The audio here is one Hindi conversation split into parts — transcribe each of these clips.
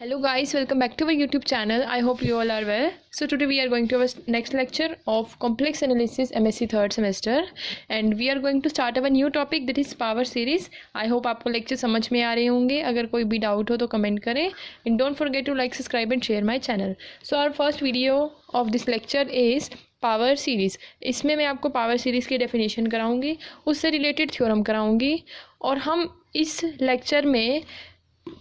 Hello guys, welcome back to our YouTube channel. I hope you all are well. So today we are going to our next lecture of complex analysis MSc third semester and we are going to start our new topic that is power series. I hope आपको lecture समझ में आ रहे होंगे. अगर कोई भी doubt हो तो comment करें and don't forget to like, subscribe and share my channel. So our first video of this lecture is power series. इसमें मैं आपको पावर सीरीज़ की डेफिनेशन कराऊंगी, उससे रिलेटेड थ्योरम कराऊंगी और हम इस लेक्चर में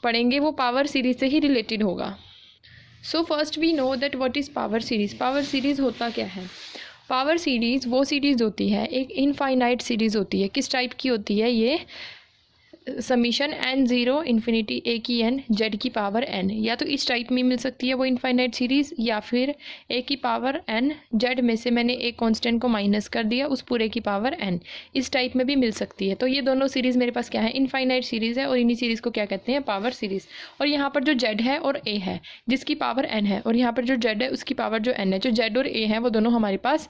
पढ़ेंगे वो पावर सीरीज़ से ही रिलेटेड होगा. So first we know that what is power series. Power series होता क्या है? पावर सीरीज़ वो सीरीज़ होती है, एक इनफाइनाइट सीरीज़ होती है. किस टाइप की होती है? ये summation n zero infinity a की n z की पावर n, या तो इस टाइप में मिल सकती है वो इनफाइनाइट सीरीज़, या फिर a की पावर n z में से मैंने एक कांस्टेंट को माइनस कर दिया उस पूरे की पावर n, इस टाइप में भी मिल सकती है. तो ये दोनों सीरीज़ मेरे पास क्या है? इनफाइनाइट सीरीज़ है और इन्हीं सीरीज़ को क्या कहते हैं? Power series. और यहाँ पर जो z है और a है जिसकी पावर n है, और यहाँ पर जो z है उसकी पावर जो n है, जो z और a है वो दोनों हमारे पास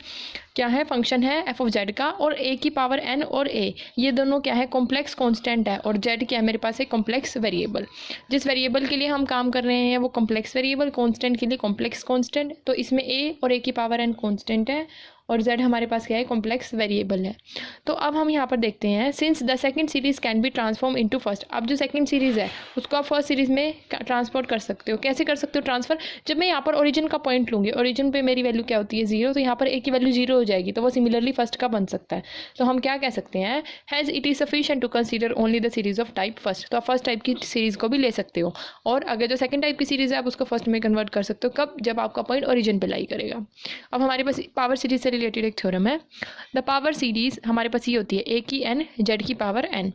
क्या है? फंक्शन है f ऑफ z का, और a की पावर n और a ये दोनों क्या है? कॉम्प्लेक्स कॉन्स्टेंट है, और z क्या है मेरे पास? है कॉम्प्लेक्स वेरिएबल. जिस वेरिएबल के लिए हम काम कर रहे हैं वो कॉम्प्लेक्स वेरिएबल, कॉन्स्टेंट के लिए कॉम्प्लेक्स कॉन्स्टेंट. तो इसमें a और a की पावर n कॉन्स्टेंट है और z हमारे पास क्या है? कॉम्प्लेक्स वेरिएबल है. तो अब हम यहाँ पर देखते हैं, since the second series can be transform into first. अब जो सेकंड सीरीज़ है उसको आप फर्स्ट सीरीज़ में ट्रांसपोर्ट कर सकते हो. कैसे कर सकते हो ट्रांसफ़र? जब मैं यहाँ पर ओरिजिन का पॉइंट लूँगी, ओरिजिन पे मेरी वैल्यू क्या होती है? 0, तो यहाँ पर a की वैल्यू 0 हो जाएगी, तो वो सिमिलरली फर्स्ट का बन सकता है. तो हम क्या कह सकते हैं? Has it is sufficient to consider only the series of type first. तो आप फर्स्ट टाइप की सीरीज़ को भी ले सकते हो, और अगर जो सेकंड टाइप की सीरीज़ है आप उसको फर्स्ट में कन्वर्ट कर सकते हो. कब? जब आपका पॉइंट ओरिजिन पे लाई करेगा. अब हमारे पास पावर सीरीज़ से रिलेटेड एक थ्योरम है. द पावर सीरीज हमारे पास ये होती है a की n z की पावर n,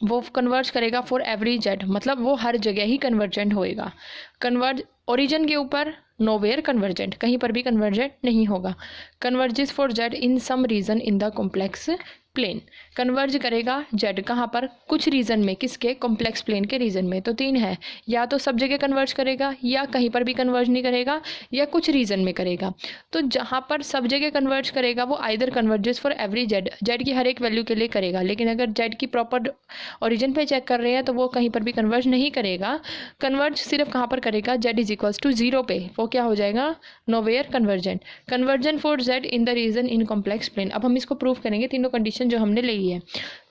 वो कन्वर्ज करेगा फॉर एवरी z, मतलब वो हर जगह ही कन्वर्जेंट होएगा. कन्वर्ज ओरिजिन के ऊपर नोवेयर कन्वर्जेंट, कहीं पर भी कन्वर्जेंट नहीं होगा. Converges for z in some region in the complex plane. Converge करेगा z कहाँ पर? कुछ रीजन में. किसके? कॉम्प्लेक्स प्लेन के रीजन में. तो 3 है, या तो सब जगह कन्वर्ज करेगा, या कहीं पर भी कन्वर्ज नहीं करेगा, या कुछ रीजन में करेगा. तो जहाँ पर सब जगह कन्वर्ज करेगा वो either converges for every z की हर एक वैल्यू के लिए करेगा. लेकिन अगर z की प्रॉपर ओरिजिन पे चेक कर रहे हैं तो वो कहीं पर भी कन्वर्ज नहीं करेगा. कन्वर्ज सिर्फ कहाँ पर करेगा? z इज इक्वल्स टू 0 पे. वो क्या हो जाएगा? Nowhere convergent. Convergence for z in the region in complex plane. अब हम इसको प्रूव करेंगे, तीनों कंडीशन जो हमने ली है.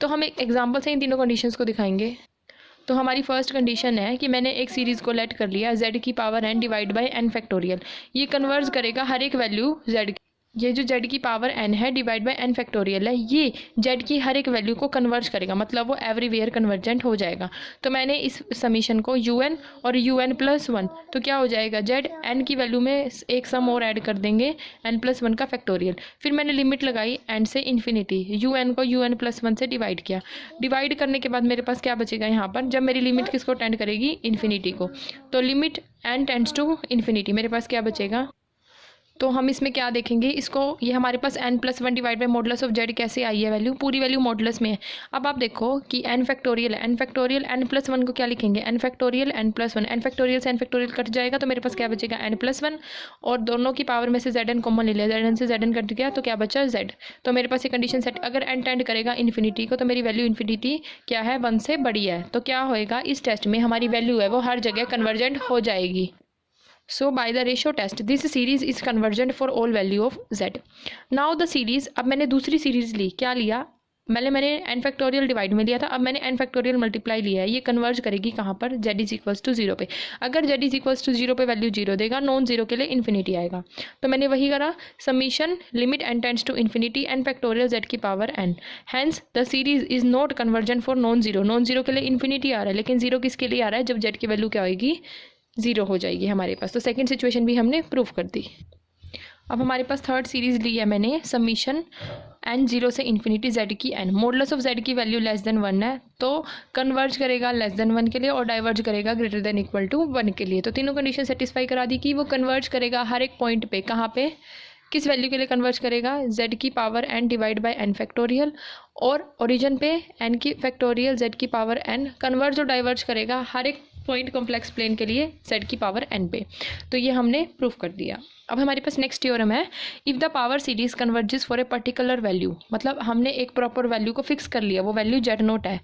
तो हम एक एग्जांपल से इन तीनों कंडीशंस को दिखाएंगे. तो हमारी फर्स्ट कंडीशन है कि मैंने एक सीरीज़ को लेट कर लिया z की power n divide by n factorial. ये कन्वर्ज करेगा हर एक वैल्यू z की. ये जो z की पावर n है डिवाइड बाय n फैक्टोरियल है, ये z की हर एक वैल्यू को कन्वर्ज करेगा, मतलब वो एवरीवेयर कन्वर्जेंट हो जाएगा. तो मैंने इस समीशन को un और un प्लस 1, तो क्या हो जाएगा? z n की वैल्यू में एक सम और ऐड कर देंगे n प्लस 1 का फैक्टोरियल. फिर मैंने लिमिट लगाई n से इन्फिनिटी, un को un प्लस 1 से डिवाइड किया. डिवाइड करने के बाद मेरे पास क्या बचेगा यहाँ पर? जब मेरी लिमिट किसको टेंड करेगी? इन्फिनिटी को. तो limit n tends to infinity, मेरे पास क्या बचेगा? तो हम इसमें क्या देखेंगे? इसको, ये हमारे पास n plus 1 divide by modulus of z कैसे आई है? वैल्यू, पूरी वैल्यू मॉडुलस में है. अब आप देखो कि n फैक्टोरियल है, n फैक्टोरियल n प्लस 1 को क्या लिखेंगे? n factorial n plus 1. n factorial से n फैक्टोरियल कट जाएगा तो मेरे पास क्या बचेगा? n प्लस 1, और दोनों की पावर में से zn कॉमन ले लिया, zn से zn कट गया तो क्या बचा? z. तो मेरे पास ये कंडीशन सेट, अगर n टेंड करेगा इन्फिनिटी को तो मेरी वैल्यू इन्फिनिटी क्या है? 1 से बड़ी है. तो क्या होएगा? इस टेस्ट में हमारी वैल्यू है वो हर जगह कन्वर्जेंट हो जाएगी. So by the ratio test this series is convergent for all value of z. Now the series, अब मैंने दूसरी सीरीज ली. क्या लिया? मैंने n फैक्टोरियल डिवाइड में लिया था, अब मैंने n फैक्टोरियल मल्टीप्लाई लिया है. ये कन्वर्ज करेगी कहाँ पर? z इज इक्वल्स टू 0 पे. अगर z इज इक्वल्स टू 0 पे वैल्यू 0 देगा, नॉन 0 के लिए इन्फिनिटी आएगा. तो मैंने वही करा, summation limit n tends to infinity n factorial z की power n. Hence the series is not convergent for non 0. Non 0 के लिए इन्फिनिटी आ रहा है, लेकिन 0 किसके लिए आ रहा है? जब z की वैल्यू क्या होगी? 0 हो जाएगी हमारे पास. तो सेकंड सिचुएशन भी हमने प्रूव कर दी. अब हमारे पास थर्ड सीरीज ली है मैंने, समीशन n 0 से इन्फिनिटी z की n. मॉडुलस ऑफ z की वैल्यू लेस देन 1 है, तो कन्वर्ज करेगा लेस देन 1 के लिए और डाइवर्ज करेगा ग्रेटर देन इक्वल टू 1 के लिए. तो तीनों कंडीशन सेटिस्फाई करा दी कि वो कन्वर्ज करेगा हर एक पॉइंट पे. कहाँ पे? किस वैल्यू के लिए कन्वर्ज करेगा? z की power n divide by n factorial, और ओरिजिन पे n की फैक्टोरियल z की पावर n. कन्वर्ज और डाइवर्ज करेगा हर एक पॉइंट कॉम्प्लेक्स प्लेन के लिए z की पावर n पे। तो ये हमने प्रूफ कर दिया। अब हमारे पास नेक्स्ट थ्योरम है, if the power series converges for a particular value, मतलब हमने एक प्रॉपर वैल्यू को फिक्स कर लिया, वो वैल्यू z0 है,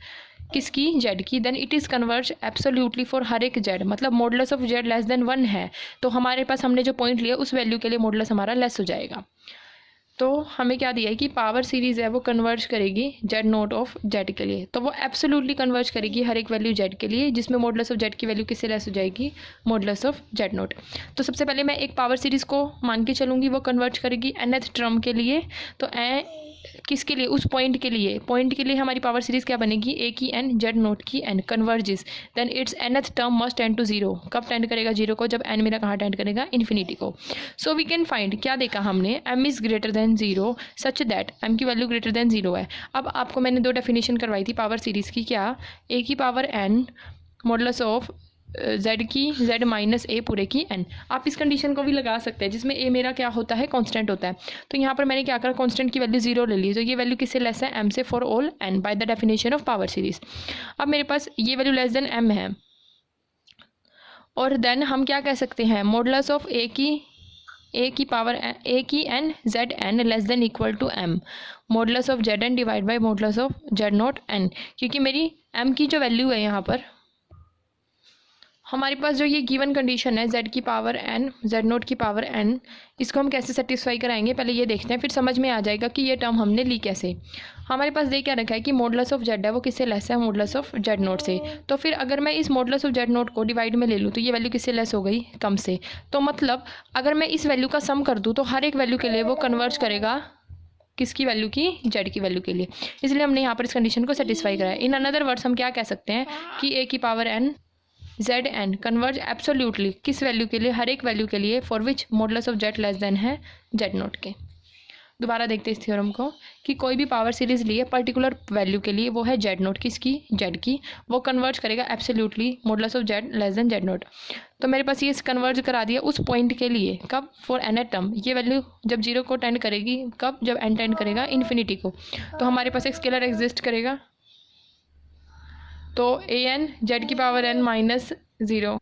किसकी, z की, then it is converge absolutely for हर एक z, मतलब modulus of z less than 1 है, तो हमारे पास हमने जो पॉइंट लिया उस वैल्यू के लिए मॉडुलस हमारा लेस हो जाएगा। तो हमें क्या दिया है कि पावर सीरीज़ है वो कन्वर्ज करेगी z0 ऑफ z के लिए, तो वो एब्सोल्युटली कन्वर्ज करेगी हर एक वैल्यू z के लिए, जिसमें मॉडुलस ऑफ z की वैल्यू किससे लेस हो जाएगी, मॉडुलस ऑफ z0। तो सबसे पहले मैं एक पावर सीरीज़ को मान के चलूँगी, वो कन्वर्ज करेगी nth टर्म के लिए। तो किसके लिए, उस पॉइंट के लिए हमारी पावर सीरीज़ क्या बनेगी, ए की n z0 की n converges, then its nth term must tend to 0। कब टेंड करेगा 0 को, जब n मेरा कहाँ टेंड करेगा, इन्फिनिटी को। सो वी कैन फाइंड, क्या देखा हमने, m is greater than 0 such that m की वैल्यू ग्रेटर देन 0 है। अब आपको मैंने दो डेफिनेशन करवाई थी पावर सीरीज़ की, क्या, a की power n modulus of z की z माइनस a पूरे की n। आप इस कंडीशन को भी लगा सकते हैं जिसमें a मेरा क्या होता है, कांस्टेंट होता है। तो यहाँ पर मैंने क्या करा, कांस्टेंट की वैल्यू 0 ले ली, तो ये वैल्यू किससे लेस है, m से, for all n by the definition of power series. अब मेरे पास ये वैल्यू लेस देन m है, और देन हम क्या कह सकते हैं, मॉडुलस ऑफ a की पावर a की n z n less than equal to m modulus of z n divide by modulus of z0 n, क्योंकि मेरी m की जो वैल्यू है यहाँ पर, हमारे पास जो ये गिवन कंडीशन है z की पावर n z0 की पावर n, इसको हम कैसे सेटिस्फाई कराएंगे, पहले ये देखते हैं, फिर समझ में आ जाएगा कि ये टर्म हमने ली कैसे। हमारे पास दे क्या रखा है कि मॉडुलस ऑफ z है वो किससे लेस है, मॉडुलस ऑफ z0 से। तो फिर अगर मैं इस मॉडुलस ऑफ z0 को डिवाइड में ले लूँ तो ये वैल्यू किससे लेस हो गई, कम से। तो मतलब अगर मैं इस वैल्यू का सम कर दूँ तो हर एक वैल्यू के लिए वो कन्वर्ज करेगा किसकी वैल्यू की, z की वैल्यू के लिए, इसलिए हमने यहाँ पर इस कंडीशन को सेटिस्फाई कराया। इन अनदर वर्ड्स हम क्या कह सकते हैं कि a की power n z n converge absolutely किस वैल्यू के लिए, हर एक वैल्यू के लिए, for which modulus of z less then है z0 के। दोबारा देखते हैं इस थ्योरम को कि कोई भी पावर सीरीज लिए पर्टिकुलर वैल्यू के लिए, वो है z0 किसकी, z की, वो कन्वर्ज करेगा absolutely modulus of z less then z0। तो मेरे पास ये कन्वर्ज करा दिया उस पॉइंट के लिए, कब, फॉर nth टर्म, ये वैल्यू जब 0 को टेंड करेगी, कब, जब n टेंड करेगा इन्फिनिटी को। तो हमारे पास एक स्केलर एग्जिस्ट करेगा, तो a n z की power n minus 0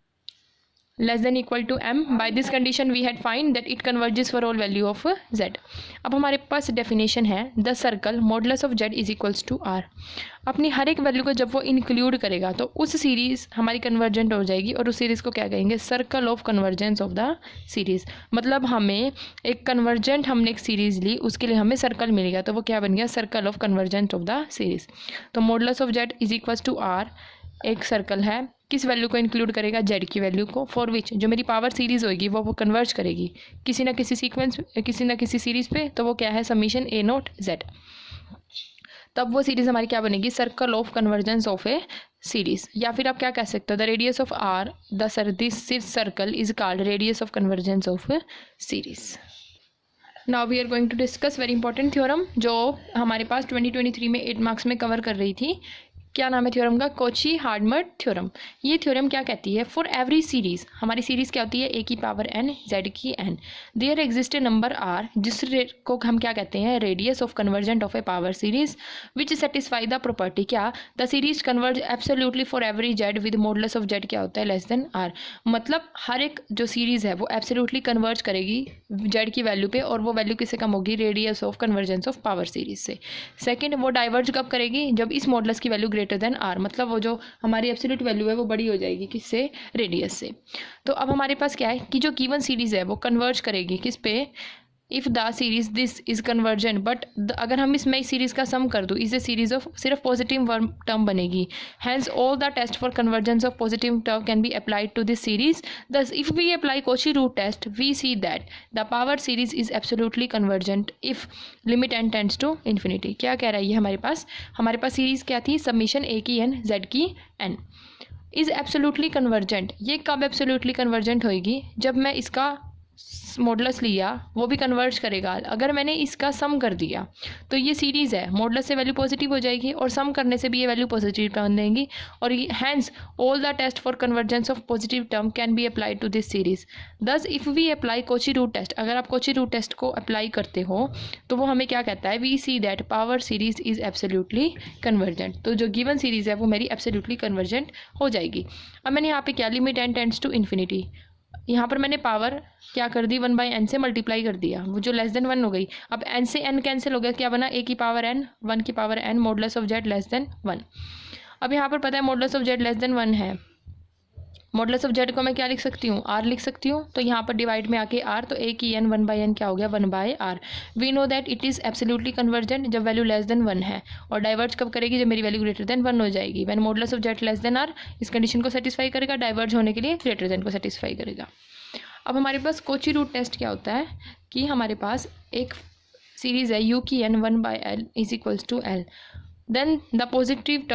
less than equal to m, by this condition we had find that it converges for all value of z। अब हमारे पास डेफिनेशन है, the circle modulus of z is equals to r। अपनी हर एक वैल्यू को जब वो इंक्लूड करेगा तो उस सीरीज़ हमारी कन्वर्जेंट हो जाएगी, और उस सीरीज़ को क्या कहेंगे, circle of convergence of the series. मतलब हमें एक कन्वर्जेंट, हमने एक सीरीज़ ली, उसके लिए हमें सर्कल मिल गया, तो वो क्या बन गया, circle of convergence of the series. तो modulus of z is equals to r एक सर्कल है, किस वैल्यू को इंक्लूड करेगा, z की वैल्यू को, फॉर विच जो मेरी पावर सीरीज़ होगी वो कन्वर्ज करेगी किसी ना किसी सीक्वेंस, किसी ना किसी सीरीज़ पे, तो वो क्या है, समीशन a0 z। तब वो सीरीज़ हमारी क्या बनेगी, circle of convergence of a series. या फिर आप क्या कह सकते हो, the radius of R this circle is called radius of convergence of series. Now we are going to discuss very important theorem जो हमारे पास 2023 में 8 मार्क्स में कवर कर रही थी। क्या नाम है थ्योरम का, कोची हार्डमट थ्योरम। ये थ्योरम क्या कहती है, फॉर एवरी सीरीज़, हमारी सीरीज़ क्या होती है, a की पावर n z की n, there exist a number r, जिस को हम क्या कहते हैं, radius of convergent of a power series, which satisfy the property, क्या, the series converge absolutely for every z with modulus of z क्या होता है, लेस देन r। मतलब हर एक जो सीरीज़ है वो एब्सोल्युटली कन्वर्ज करेगी z की वैल्यू पे, और वो वैल्यू किससे कम होगी, radius of convergence of power series से। सेकेंड, वो डाइवर्ज कब करेगी, जब इस मॉडुलस की वैल्यू ग्रेटर देन r, मतलब वो जो हमारी एब्सोल्यूट वैल्यू है वो बड़ी हो जाएगी किससे, रेडियस से। तो अब हमारे पास क्या है कि जो गिवन सीरीज़ है वो कन्वर्ज करेगी किस पे, if the series this is convergent, but अगर हम इसमें इस सीरीज़ का सम कर दूँ, इज ए सीरीज ऑफ सिर्फ पॉजिटिव टर्म बनेगी। Hence all the test for convergence of positive term can be applied to this series. Thus if we apply Cauchy root test we see that the power series is absolutely convergent if limit n tends to infinity. क्या कह रहा है ये हमारे पास सीरीज़ क्या थी, समीशन a की n z की n इज़ एब्सोल्युटली कन्वर्जेंट। ये कब एब्सोल्युटली कन्वर्जेंट होएगी, जब मैं इसका मॉडुलस लिया वो भी कन्वर्ज करेगा। अगर मैंने इसका सम कर दिया तो ये सीरीज़ है, मॉडुलस से वैल्यू पॉजिटिव हो जाएगी और सम करने से भी ये वैल्यू पॉजिटिव टर्म देंगी और hence all the test for convergence of positive term can be applied to this series. Thus if we apply Cauchy root test, अगर आप कोची रूट टेस्ट को अप्लाई करते हो तो वो हमें क्या कहता है, we see that power series is absolutely convergent. तो जो गिवन सीरीज़ है वो मेरी एब्सोल्युटली कन्वर्जेंट हो जाएगी। अब मैंने यहाँ पे क्या limit n tends to infinity, यहाँ पर मैंने पावर क्या कर दी 1/n से मल्टीप्लाई कर दिया, वो जो लेस देन 1 हो गई। अब n से n कैंसिल हो गया, क्या बना a की पावर n 1 की power n modulus of z less than 1। अब यहाँ पर पता है modulus of z less than 1 है, मॉडुलस ऑफ z को मैं क्या लिख सकती हूँ, r लिख सकती हूँ। तो यहाँ पर डिवाइड में आके r, तो a की n 1/n क्या हो गया 1/r। We know that it is absolutely convergent जब वैल्यू लेस देन 1 है, और डाइवर्ज कब करेगी, जब मेरी वैल्यू ग्रेटर देन 1 हो जाएगी। When modulus of z less then r इस कंडीशन को सेटिस्फाई करेगा, डाइवर्ज होने के लिए ग्रेटर देन को सेटिस्फाई करेगा। अब हमारे पास कोची रूट टेस्ट क्या होता है कि हमारे पास एक सीरीज़ है u की n 1/l is equals to l। Then the positive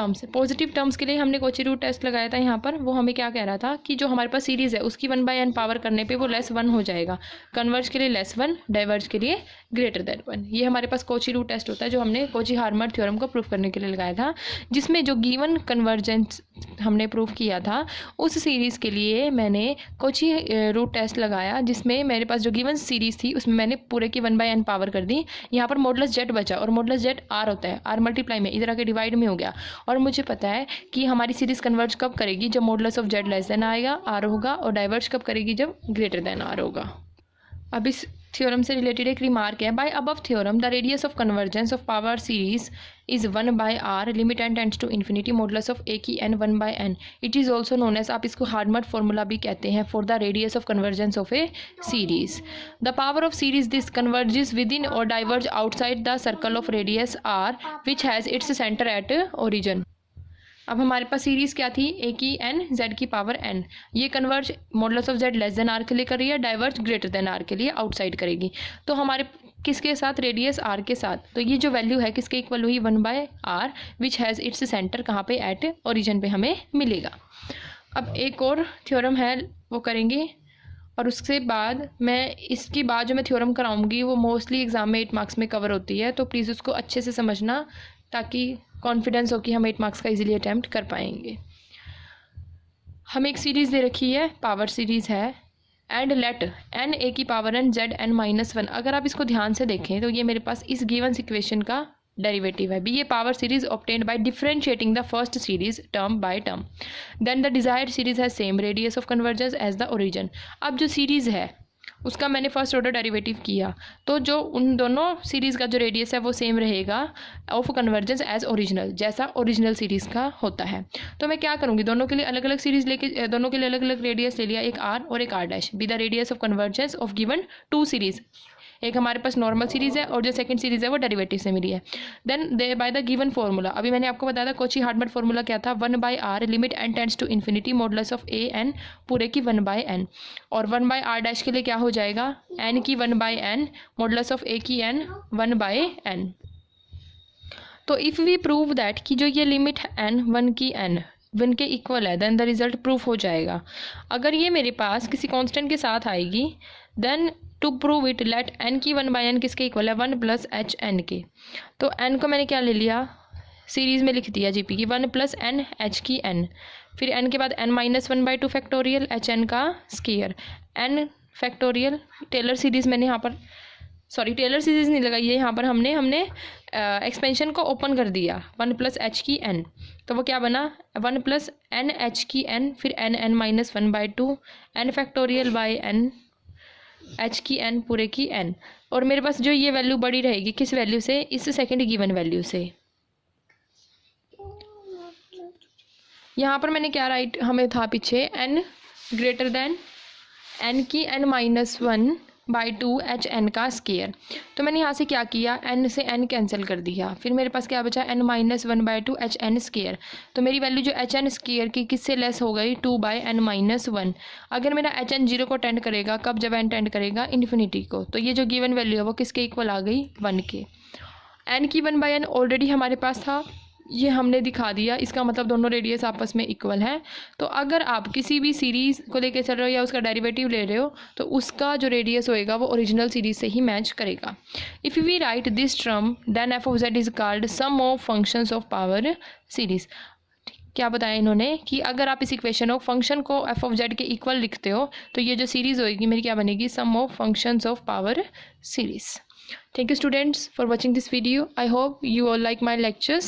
terms के लिए हमने कोची रूट टेस्ट लगाया था यहाँ पर। वो हमें क्या कह रहा था कि जो हमारे पास सीरीज़ है उसकी 1/n पावर करने पे वो लेस 1 हो जाएगा, कन्वर्ज के लिए लेस 1, डाइवर्ज के लिए ग्रेटर देन 1। ये हमारे पास कोची रूट टेस्ट होता है जो हमने कोची हार्मर थ्योरम को प्रूफ करने के लिए लगाया था, जिसमें जो गिवन कन्वर्जेंस हमने प्रूफ किया था उस सीरीज़ के लिए मैंने कोची रूट टेस्ट लगाया, जिसमें मेरे पास जो गिवन सीरीज़ थी उसमें मैंने पूरे की 1/n पावर कर दी। यहाँ पर मॉडुलस z बचा और मॉडुलस z r होता है, r मल्टीप्लाई में इधर आके डिवाइड में हो गया। और मुझे पता है कि हमारी सीरीज़ कन्वर्ज कब करेगी, जब modulus of z less then आएगा r होगा, और डाइवर्ज कब करेगी, जब ग्रेटर देन r होगा। अब इस थ्योरम से रिलेटेड एक रिमार्क है, by above theorem the radius of convergence of power series is 1/r limit n tends to infinity modulus of a की n 1/n। It is also known as, आप इसको हार्मर फॉर्मूला भी कहते हैं, for the radius of convergence of a series. The power of series this converges within और diverge outside the circle of radius r which has its centre at origin. अब हमारे पास सीरीज़ क्या थी, a की n z की पावर n, ये converge modulus of z less then r के लिए कर रही है, डाइवर्ज ग्रेटर देन r के लिए आउटसाइड करेगी। तो हमारे किसके साथ, रेडियस r के साथ। तो ये जो वैल्यू है किसके इक्वल हुई 1/r which has its centre कहाँ पे, एट ओरिजिन पे हमें मिलेगा। अब एक और थ्योरम है वो करेंगे, और उसके बाद मैं इसकी बाद जो मैं थ्योरम कराऊंगी वो मोस्टली एग्जाम में 8 मार्क्स में कवर होती है, तो प्लीज़ उसको अच्छे से समझना ताकि कॉन्फिडेंस हो कि हम 8 मार्क्स का इजीली अटैम्प्ट कर पाएंगे। हमें एक सीरीज़ दे रखी है, पावर सीरीज़ है, एंड लेट n a की पावर n z n -1। अगर आप इसको ध्यान से देखें तो ये मेरे पास इस गिवन इक्वेशन का डेरिवेटिव है। बी ये power series obtained by differentiating the first series term by term. Then the desired series है same radius of convergence as the origin. अब जो सीरीज़ है उसका मैंने फर्स्ट ऑर्डर डेरिवेटिव किया, तो जो उन दोनों सीरीज़ का जो रेडियस है वो सेम रहेगा ऑफ कन्वर्जेंस एज ओरिजिनल, जैसा ओरिजिनल सीरीज़ का होता है। तो मैं क्या करूँगी, दोनों के लिए अलग अलग सीरीज़ लेके, दोनों के लिए अलग अलग रेडियस ले लिया, एक r और एक r dash, be the radius of convergence of given 2 series. एक हमारे पास नॉर्मल सीरीज़ है और जो सेकंड सीरीज़ है वो डेरिवेटिव से मिली है। Then they by the given formula, अभी मैंने आपको बताया था कोची हार्मर फार्मूला क्या था, 1/r limit n tends to infinity modulus of a n पूरे की 1/n, और 1/r डैश के लिए क्या हो जाएगा, n की 1/n मॉडुलस ऑफ a की n 1/n। तो इफ़ वी प्रूव दैट कि जो ये लिमिट है n 1 की n 1 के इक्वल है, देन द रिजल्ट प्रूफ हो जाएगा। अगर ये मेरे पास किसी कांस्टेंट के साथ आएगी, then to prove it let n की 1/n किसके इक्वल है, 1 + h n के। तो n को मैंने क्या ले लिया, सीरीज़ में लिख दिया जीपी की 1 + n h की n, फिर n के बाद n -1/2 फैक्टोरियल h n का square n factorial. Taylor series मैंने यहाँ पर, सॉरी टेलर सीरीज़ नहीं लगाई है यहाँ पर, हमने एक्सपेंशन को ओपन कर दिया 1 + h की n, तो वो क्या बना 1 + n h की n, फिर n -1/2 n factorial by n h की n पूरे की n। और मेरे पास जो ये वैल्यू बड़ी रहेगी किस वैल्यू से, इस सेकंड गिवन वैल्यू से। यहाँ पर मैंने क्या राइट हमें था पीछे, n ग्रेटर देन n की n -1/2 h n का स्क्वायर। तो मैंने यहाँ से क्या किया, n से n कैंसिल कर दिया, फिर मेरे पास क्या बचा n -1/2 h n स्क्वायर। तो मेरी वैल्यू जो h n स्क्वायर की किससे लेस हो गई, 2/n -1। अगर मेरा h n 0 को टेंड करेगा, कब, जब n टेंड करेगा इन्फिनिटी को, तो ये जो गिवन वैल्यू है वो किसके इक्वल आ गई, 1 के। n की 1/n ऑलरेडी हमारे पास था, ये हमने दिखा दिया, इसका मतलब दोनों रेडियस आपस में इक्वल है। तो अगर आप किसी भी सीरीज़ को लेके चल रहे हो या उसका डेरिवेटिव ले रहे हो तो उसका जो रेडियस होएगा वो ओरिजिनल सीरीज से ही मैच करेगा। If we write this term then F of Z is called sum of functions of power series. क्या बताया इन्होंने कि अगर आप इस इक्वेशन ऑफ फंक्शन को एफ ऑफ जेड के इक्वल लिखते हो तो ये जो सीरीज़ होएगी मेरी क्या बनेगी, sum of functions of power series. Thank you students for watching this video. I hope you all like my lectures.